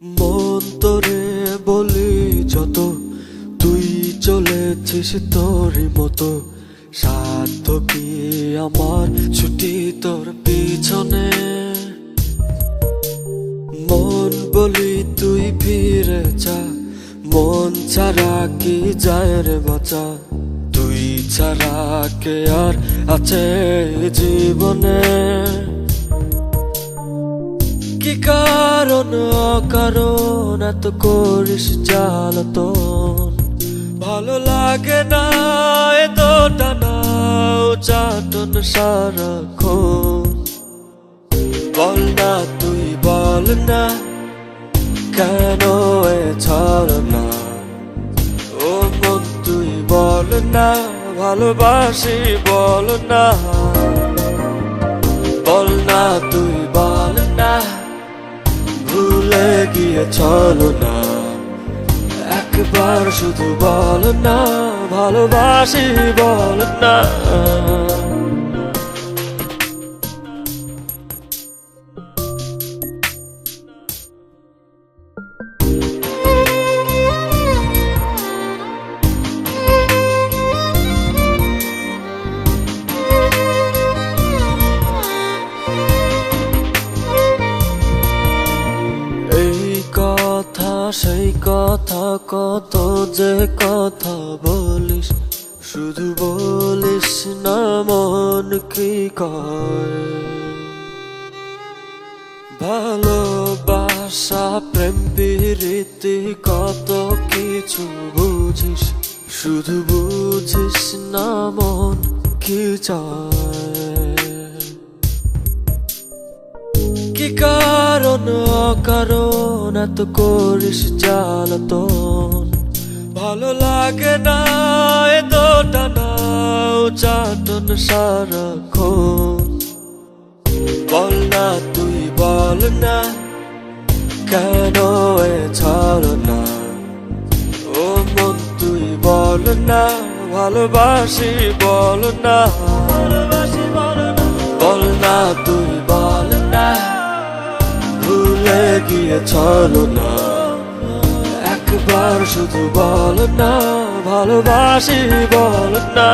মন তোরে বলি যত, তুই চলেছিস তোরই মতো। সাধ্য কি আমার ছুটি তোর পিছনে। মন বলি তুই ফিরে যা, মন ছাড়া কি যায় রে বাঁচা। তুই ছাড়া কে আর আছে জীবনে। কি কারণ অকারণ এত করিস জ্বালাতন। ভালো লাগে না এত টানা চাটন সারাক্ষণ। বল না তুই বল না, কেন এ ছলনা। ও মন তুই বল না, ভালোবাসি বল না। বল না তুই বল না, ভুলে গিয়ে চলো না। একবার শুধু বল না, ভালোবাসি বল না। সেই কথা কত যে কথা বলিস, শুধু বলিস না মন কি কয়। ভালোবাসা প্রেম প্রীতি কত কিছু বুঝিস, শুধু বুঝিস না মন কি চায়। কি কারণ অকারণ এত করিস জ্বালাতন। ভালো লাগে না এত টানা চাটন সারাক্ষণ। বল না তুই বল না, কেন এ ছলনা। ও মন তুই বল না, ভালোবাসি বল না। বল না তুই বল না, ভুলে গিয়ে চলো না। একবার শুধু বল না, ভালোবাসি বল না।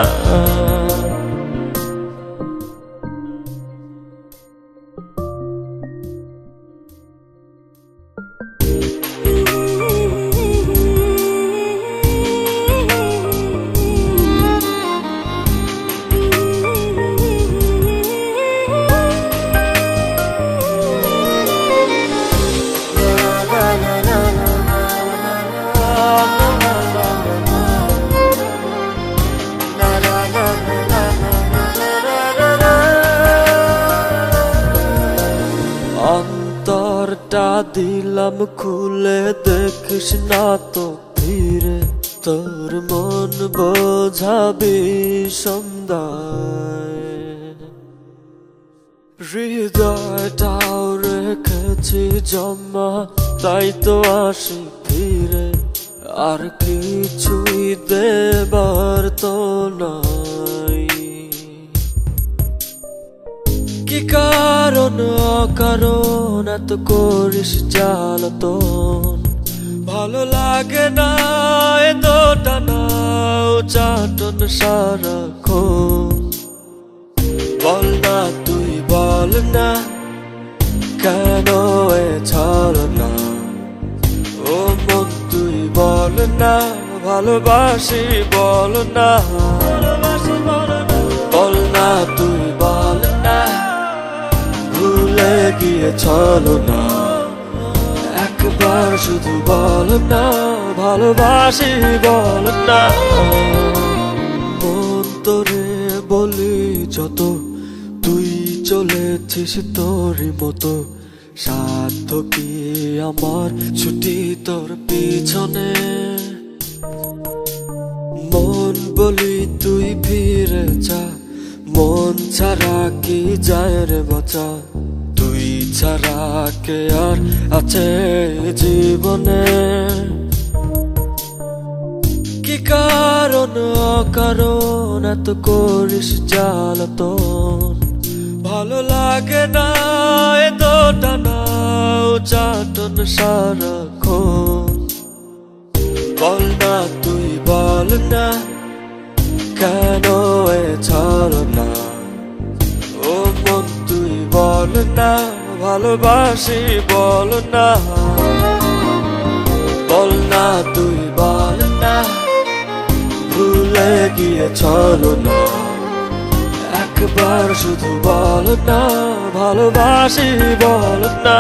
অন্তরটা দিলাম খুলে, দেখিস না তো ফিরে। তোর মন বোঝাবি সন্ধ্যায়। হৃদয়টাও রেখেছি জমা, তাই তো আসি ফিরে। আর কিছুই দেবার তো নাই। কি কারণ অকারণ এত করিস জ্বালাতন। ভালো লাগে না এত টানা চাটন সারাক্ষণ। বল না তুই বল না, কেন এ ছলনা। ও মন তুই বল না, ভালোবাসি বল না। বল না তুই বল না, ভুলে গিয়ে চলো না। একবার শুধু বল না, ভালোবাসি বল না। মন তোরে বলি যত, তুই চলেছিস তোরই মতো। সাধ্য কি আমার ছুটি তোর পিছনে। মন বলি তুই ফিরে যা, মন ছাড়া কি যায় রে বাঁচা। তুই ছাড়া কে আর আছে জীবনে। কি কারণ অকারণ এত করিস জ্বালাতন। ভালো লাগে না এতো টানা চাটন সারাক্ষণ বল না তুই বল না কেন এ ছাড়ো না ও মন তুই বল না ভালোবাসি বল না বল না তুই বল না ভুলে গিয়ে চলো না একবার শুধু বল না ভালোবাসি বল না